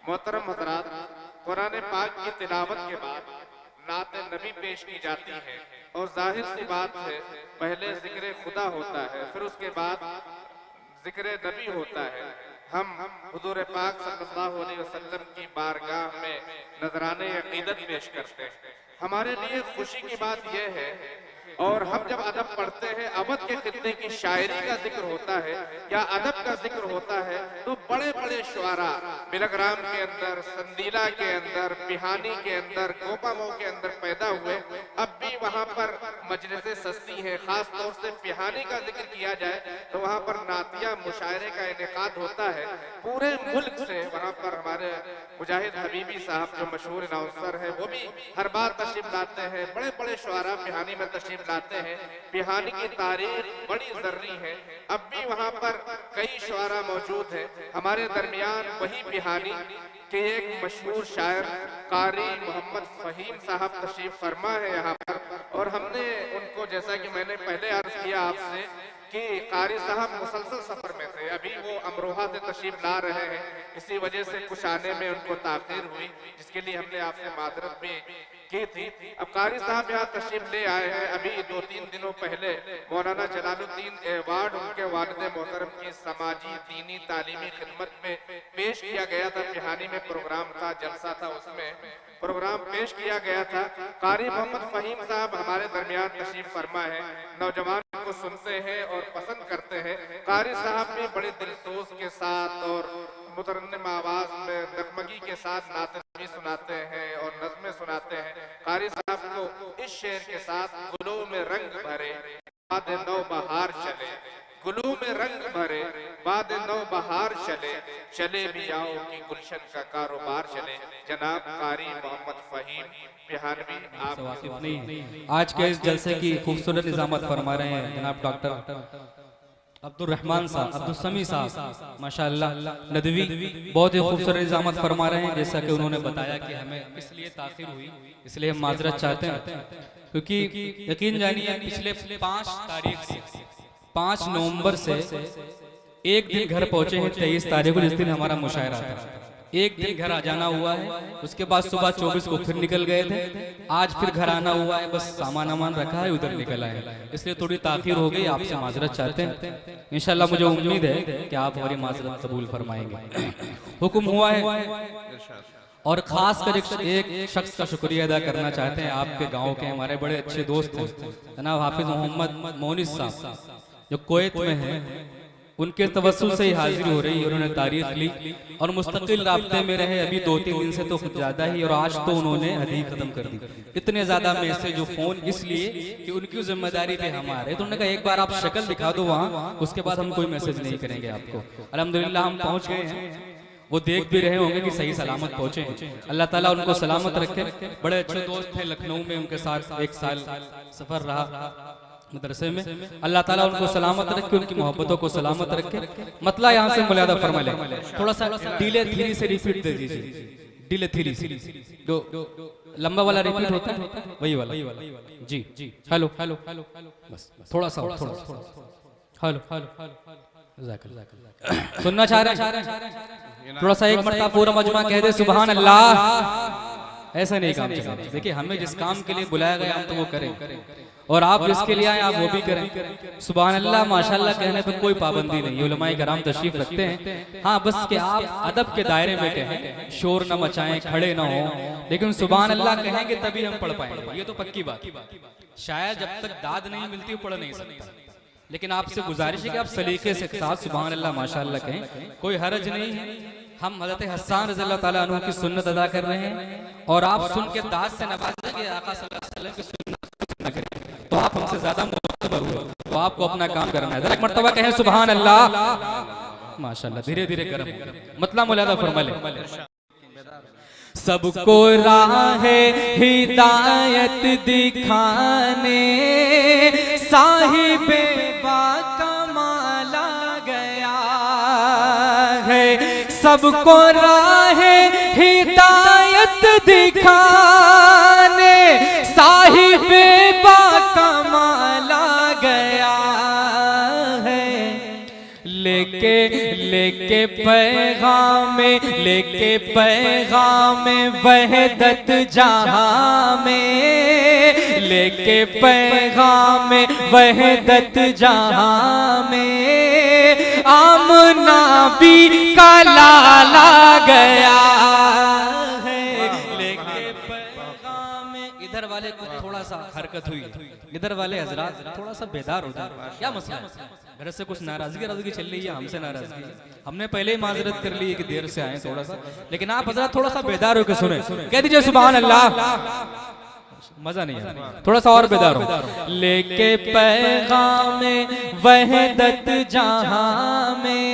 मोहतरम हज़रात, कुरान पाक की तिलावत के बाद नात नबी पेश की जाती है और जाहिर सी बात है पहले जिक्र खुदा होता है, फिर उसके बाद जिक्र नबी होता है। हम हुजूर पाक सल्लल्लाहु अलैहि वसल्लम की बारगाह में नजराने अकीदत पेश करते हैं। हमारे लिए खुशी की बात यह है, और हम जब अदब पढ़ते हैं, अवध के खित्ते की शायरी का जिक्र होता है या अदब का जिक्र होता है, तो बड़े बड़े शुआरा बिलग्राम के अंदर, संदीला के अंदर, बिहानी के अंदर, गोपामो के अंदर पैदा हुए। अब भी वहाँ पर मजलिसें सस्ती हैं। खास तौर से बिहानी का जिक्र किया जाए तो वहाँ पर नातिया मुशायरे का इनेकाद होता है पूरे मुल्क से। वहाँ पर हमारे मुजाहिद हबीबी साहब जो मशहूर अनाउंसर है, वो भी हर बार तशरीफ लाते हैं। बड़े बड़े शुआरा बिहानी में तशरीफ लाते हैं। बिहानी की तारीख बड़ी जर्री है। अब भी वहाँ पर कई शुआरा मौजूद हैं। हमारे दरमियान वही बिहानी के एक मशहूर शायर कारी मोहम्मद फहीम साहब तशरीफ फरमा है यहाँ पर, और हमने उनको, जैसा कि मैंने पहले अर्ज किया आपसे कि कारी साहब मुसलसल सफर में थे, अभी वो अमरोहा से तशरीफ ला रहे हैं, इसी वजह से कुछ आने में उनको ताखीर हुई, जिसके लिए हमने आपसे माजरत भी की थी। अब कारी साहब यहाँ तशरीफ ले आए हैं। अभी 2-3 दिनों पहले मौलाना जलालुद्दीन अवार्ड उनके वालिद मोहतरम की समाजी दीनी तालीमी खिदमत में पेश किया गया था। बिहानी में प्रोग्राम था, जलसा था, उसमें प्रोग्राम पेश किया गया था। कारी मोहम्मद फहीम साहब हमारे दरमियान तशरीफ फरमा है। नौजवान को सुनते हैं और पसंद करते हैं। कारी साहब भी बड़े दिलसोज के साथ और मुतरन्निम आवाज में दगमगी के साथ नात नबी सुनाते हैं और नज़्में सुनाते हैं। कारी साहब को इस शेर के साथ गुलों में रंग भरे बाद नौ बहार चले, गुलों में रंग भरे बाद नौ बहार चले, चले भी आओ कि गुलशन का कारोबार चले। जनाब कारी मोहम्मद फहीम बिहानवी, आप वाकिफ नहीं। आज के इस जलसे की खूबसूरत निजामत फरमा रहे हैं जनाब डॉक्टर अब्दुल रहमान साहब, अब्दुल समी साहब, माशाअल्लाह नदवी बहुत ही खूबसूरत निजामत फरमा रहे हैं। जैसा कि उन्होंने बताया कि हमें इसलिए ताखिर हुई, इसलिए हम माजरत चाहते हैं, क्योंकि यकीन जानिए पिछले 5 नवंबर से एक दिन घर पहुंचे हैं 23 तारीख को, जिस दिन हमारा मुशायरा था। एक दिन घर आ जाना हुआ है, उसके बाद सुबह 24 को फिर निकल गए थे। आज फिर घर आना हुआ है, बस सामान वामान रखा है, उधर निकल आए, इसलिए थोड़ी ताखीर हो गई। आपसे माजरत चाहते हैं। इंशाल्लाह मुझे उम्मीद है कि आप हमारी माजरत कबूल फरमाएंगे। हुक्म हुआ है और खास कर एक शख्स का शुक्रिया अदा करना चाहते हैं। आपके गाँव के हमारे बड़े अच्छे दोस्त हैं जनाब हाफिज मोहम्मद मोनिस साहब, जो कुवैत में हैं। उनके तवस्सुल से ही हाजिर हो रही, उन्होंने तारीख ली और मुस्तकिल राब्ते में रहे। अभी 2-3 दिन से तो कुछ ज्यादा ही, और आज तो उन्होंने हदीस खत्म कर दी। इतने ज्यादा मैसेज जो फोन, इसलिए कि उनकी जिम्मेदारी पे हमारे, तो उन्होंने कहा एक बार आप शक्ल दिखा दो वहाँ, उसके बाद हम कोई मैसेज नहीं करेंगे आपको। अल्हम्दुलिल्लाह हम पहुँच गए हैं। वो देख भी रहे होंगे कि सही सलामत पहुंचे। अल्लाह ताला उनको सलामत रखे। बड़े अच्छे दोस्त थे, लखनऊ में उनके साथ 1 साल सफर रहा मदरसे में। अल्लाह ताला उनको सलामत रखे, उनकी मोहब्बतों को सलामत रखे। मतलब यहाँ से मुलादा फरमा ले, थोड़ा सा डीले थ्री से रिपीट दे दीजिए। डीले थ्री जो लंबा वाला रिपीट होता है वही वाला जी। हेलो हेलो हेलो, बस थोड़ा सा हेलो सुनना चाह रहे हैं, थोड़ा सा एक मरतबा पूरा मजमा कह दे सुभान अल्लाह। ऐसा नहीं काम चलेगा। देखिए हमें जिस काम के लिए बुलाया गया हम तो वो करें, और आप जिसके लिए आए आप वो भी करें। सुभान अल्लाह माशाअल्लाह कहने पर कोई पाबंदी नहीं, उलमाए कराम तशरीफ रखते हैं। हाँ बस कि आप अदब के दायरे में कहें, शोर न मचाएं, खड़े न हो, लेकिन सुभान अल्लाह कहेंगे तभी हम पढ़ पाएंगे। ये तो पक्की बात। शायद जब तक दाद नहीं मिलती पढ़ नहीं सकता, लेकिन आपसे गुजारिश है कि आप सलीके से साथ सुभान अल्लाह माशाअल्लाह कहें, कोई हरज नहीं है। हम हज़रत हसन रज़ियल्लाहु ताला अन्हु की सुन्नत अदा कर रहे हैं, और आप सुन के दाद से नवाजेंगे आका सल्लल्लाहु अलैहि वसल्लम की सुन्नत न करें तो आप हमसे ज्यादा मुतबर हुए। तो आपको अपना काम करना है। एक मर्तबा कहें सुभान अल्लाह माशाअल्लाह। धीरे धीरे गरम मतलब मुलादा फरमा ले। सबको राह हिदायत दिखाने साहिबे बाकमाल आ गया है। सबको राह हिदायत दिखाने साहिबे बाकमाल आ गया है। लेके पैगाम लेके पैगाम वहदत जहां में, लेके पैगाम वहदत जहां में, आमना भी का लाला गया है। लेके पैगाम, इधर वाले को थोड़ा सा हरकत हुई, इधर वाले हजरात थोड़ा सा बेदार हो जाए। क्या मसला है? घर से कुछ नाराजगी चल रही है, हमसे नाराजगी। हमने पहले ही माजरत कर ली है कि देर से आए थोड़ा सा, लेकिन आप हजरात थोड़ा सा बेदार होकर सुने, कह दीजिए सुभान अल्लाह। मजा नहीं है, थोड़ा सा और बेदार हो। लेके पैगाम वहदत जहां में,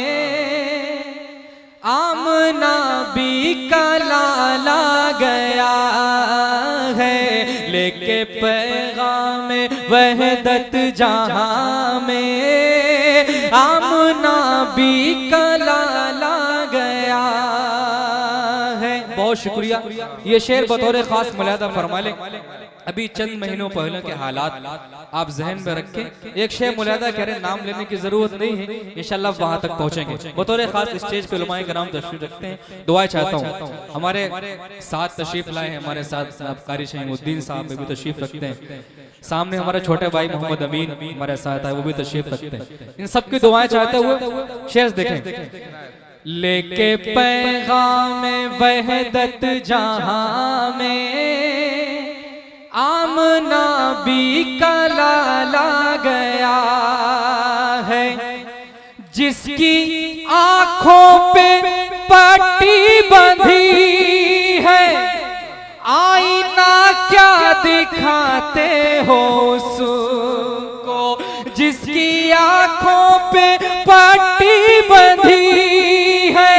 आमना भी का लाला गया है। लेके पैगाम वहदत जहां में, आमना भी का लाला गया है। बहुत शुक्रिया। ये शेर बतौर खास मुलाहिजा फरमा लें। अभी चंद महीनों पहले के हालात आप जहन में रखें। एक शेर मुलाहिजा कह रहे, नाम लेने की जरूरत नहीं है, इंशाल्लाह वहां तक पहुंचेंगे। बतौर खास स्टेज पे उलमाए कराम तशरीफ रखते हैं, दुआएं चाहता हूँ। हमारे साथ तशरीफ लाए हैं, हमारे साथ कारी शहीमुद्दीन साहब भी तशरीफ रखते हैं। सामने हमारे छोटे भाई मोहम्मद अमीन हमारे साथ है, वो भी तशरीफ रखते हैं। इन सबकी दुआएं चाहते हुए शेर देखें। लेके पैगाम वहदत जहां में, आमना भी का लाला गया है। जिसकी आंखों पे पट्टी बंधी है, आईना क्या दिखाते हो उसको। जिसकी आंखों पे पट्टी बंधी है,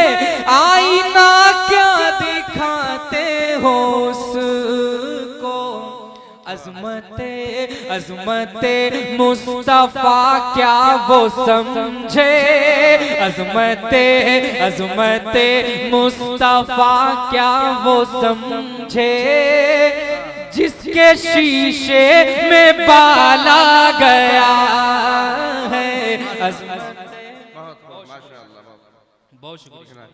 आईना क्या दिखाते हो उसको। अज़मते अज़मते मुस्तफा क्या वो समझे, अज़मते अज़मते मुस्तफा क्या वो समझे। जिसके शीशे में बाला गया है। बहुत शुक्रिया।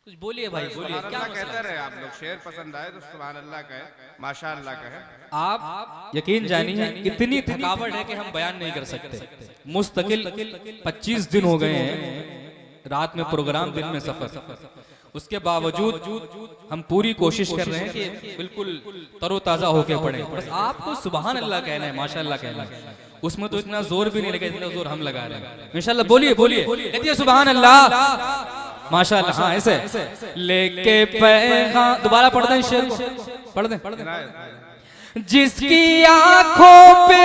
कुछ बोलिए भाई, बोलिए। क्या कहते रहे आप लोग, शेर पसंद आए तो सुभान अल्लाह कहे, माशाअल्लाह कहे। आप यकीन जानिए इतनी थकावट है कि हम बयान नहीं कर सकते। मुस्तकिल 25 दिन हो गए हैं, रात में प्रोग्राम, दिन में सफर। उसके बावजूद हम पूरी कोशिश कर रहे हैं कि बिल्कुल तरोताजा होके पढ़े। बस आपको सुभान अल्लाह कहना है, माशाअल्लाह कहना है। उसमें तो इतना जोर भी नहीं लगा जितना जोर हम लगा रहे हैं। इंशाअल्लाह बोलिए, बोलिए, कहिए सुभान अल्लाह, माशाअल्लाह। हाँ ऐसे। लेके पैगाम, दोबारा पढ़ दें शेर को, पढ़ दें। जिसकी आंखों पे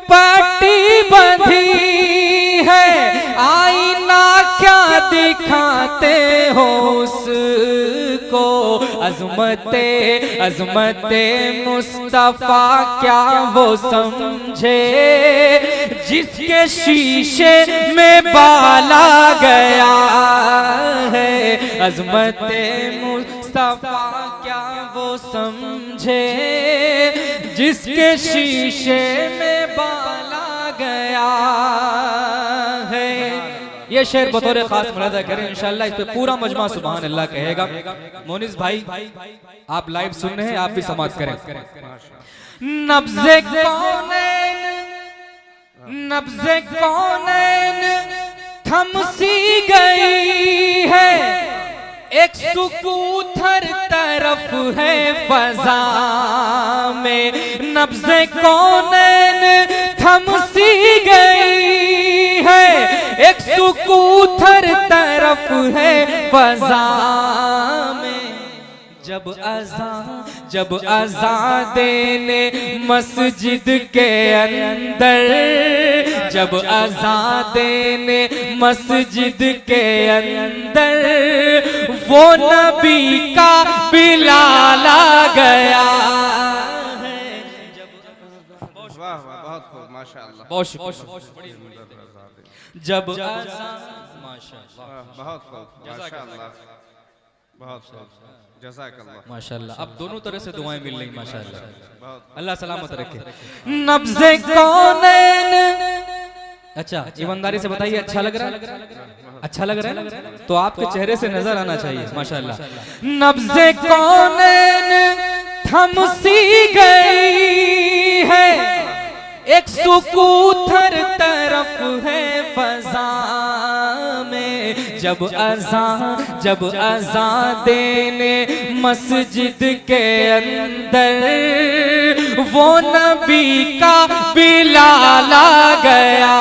पट्टी बंधी है, आईना क्या दिखाते हो उसको। अज़मते अज़मते मुस्तफा क्या वो समझे। जिसके शीशे में बाला गया है, अज़मते मुस्तफा क्या वो समझे। जिसके शीशे में बाला गया है। ये शेर बतौर खास मुलाहिजा करें, इंशाअल्लाह इस पे पूरा मजमा सुभान अल्लाह कहेगा। मोनिस भाई आप लाइव सुन रहे हैं, आप भी समाअत करें। नब्ज़े कौनैन, नब्ज़े कौनैन थम सी गई है। एक सुकून हर तरफ है फजा में। नब्ज़े कौनैन थम सी गई है। एक सुकून हर तरफ है फजा में। जब अज़ान देने मस्जिद के अंदर, जब अज़ान देने मस्जिद के अंदर, वो नबी का बिलाल आ गया है। वाह वाह, बहुत खूब, माशाअल्लाह। बहुत शुक्रिया। जब माशाअल्लाह, बहुत खूब, माशाअल्लाह, बहुत खूब, जज़ाकल्लाह, माशाअल्लाह। अब दोनों तरह से दुआएं मिल रही, माशाअल्लाह। अल्लाह सलामत रखे। नब्ज़े कौनैन, अच्छा ईमानदारी से बताइए, अच्छा लग रहा है? अच्छा लग रहा है? तो आपके चेहरे से नजर आना चाहिए माशाल्लाह। नब्ज़े कौनैन थम सी गई है, एक सुकूथर तरफ है फजा में, जब अज़ान देने मस्जिद के अंदर वो नबी का बिलाल आ गया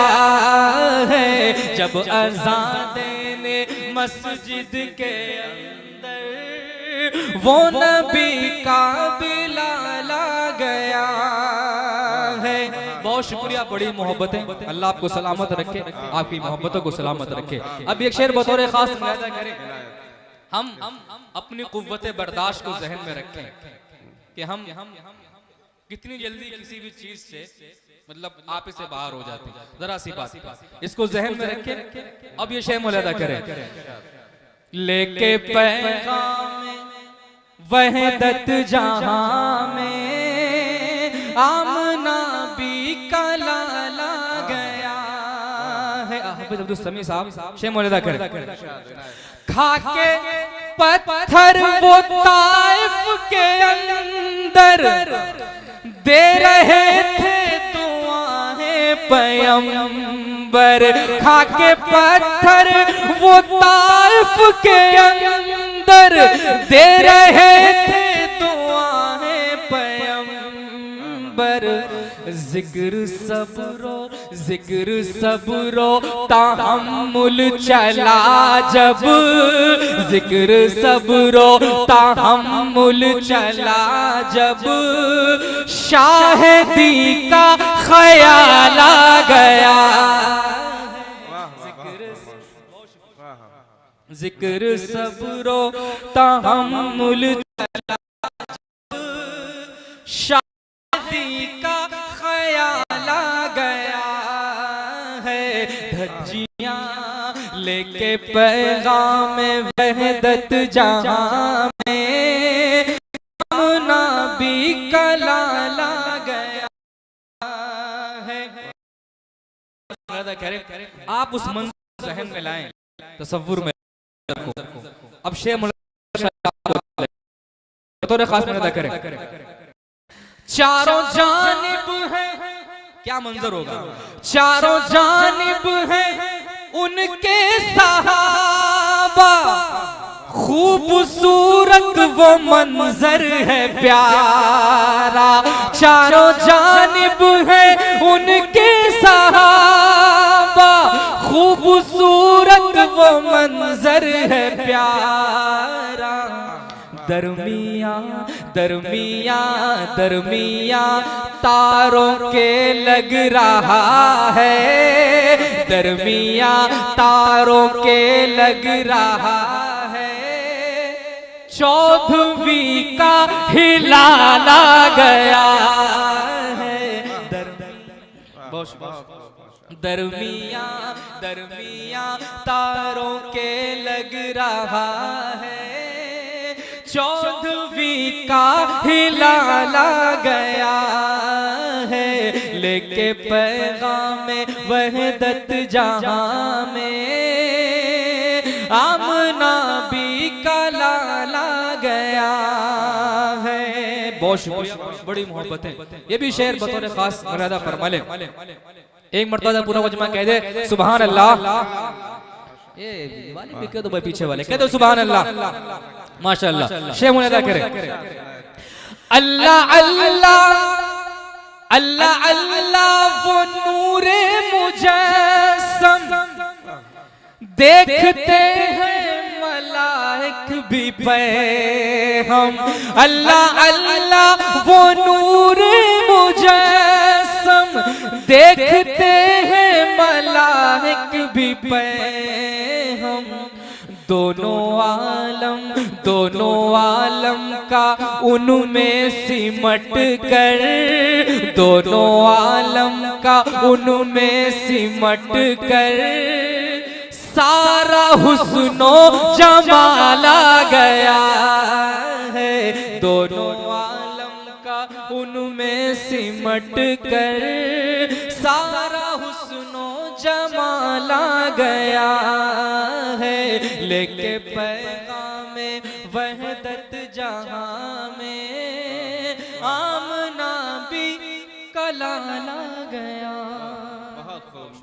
है, जब अज़ान देने मस्जिद के अंदर वो नबी का बिलाल आ गया है। बहुत शुक्रिया, बड़ी मोहब्बत है, अल्लाह आपको सलामत रखे, आपकी मोहब्बतों को सलामत रखे। अब एक शेर बतौर खास मुलाहिज़ा करें, हम अपनी कुव्वत बर्दाश्त को जहन में रखें कि हम कितनी जल्दी किसी भी चीज से मतलब आप इसे बाहर हो जाते हैं, जरा सी बात इसको जहन में रखें। अब ये शेर मुलाहिज़ा करें, लेके पैगाम वहदत जहां में आमना भी कलाला गया है। हाफिज़ अब्दुल समी साहब शेर मुलाहिज़ा करें, खाके पत्थर वो ताइफ के अंदर दे रहे थे दुआएं पैगंबर, खाके पत्थर वो ताइफ के अंदर दे रहे थे दुआएं पैगंबर। जिक्र सबरो ताहम्मुल चला जब, जिक्र सबरो ताहम्मुल चला जब, शाहिदी का ख्याल आ गया। जिक्र सबरो ताहम्मुल चला जब, शादी का ख्याल आ गया है। धज्जियां लेके पैगाम वहदत जहां में आमना भी कलाल आ गया है। आप उस मंज़र ज़हन में लाएं, तसव्वुर में रखो। अब शेर बतौर खास मुलाहिज़ा करें, चारों जानिब है, क्या मंजर होगा, चारों जानिब है उनके सहाबा, खूबसूरत वो मंजर है प्यारा, चारों जानिब है उनके सहाबा, खूबसूरत वो मंजर है प्यारा। दरमिया तारों के लग रहा है, दरमिया तारों के लग रहा है, चौदहवीं का हिलाल आ गया है। दरमिया तारों के लग रहा है, चौदहवीं का हिलाल आ गया है। लेके पैगाम वहदत जहां में आमना भी कलाल आ गया है। बहुत शुक्रिया, बड़ी मोहब्बत है। ये भी शेर बतौर खास मुलाहिज़ा फरमा लें। एक मर्तबा पूरा मजमा कह दे सुभान अल्लाह। ये वाले भी कह दो भाई, पीछे वाले कह दो सुभान अल्लाह। माशाअल्लाह, शेर मुलाहिज़ा करें, अल्लाह अल्लाह अल्लाह अल्लाह वो नूरे मुजस्सम, देखते हैं मलाइक भी पे हम, अल्लाह अल्लाह वो नूरे मुजस्सम, देखते हैं मलाइक भी पे हम। दोनों आलम का उनमें सिमट कर, दोनों आलम का उनमें सिमट कर, सारा हुस्नो जमाल आ गया है। दोनों आलम का उनमें सिमट कर, सारा हुस्नो जमाल आ गया है। लेके पैगामे वहदत जहां में आमना भी कलाला गया।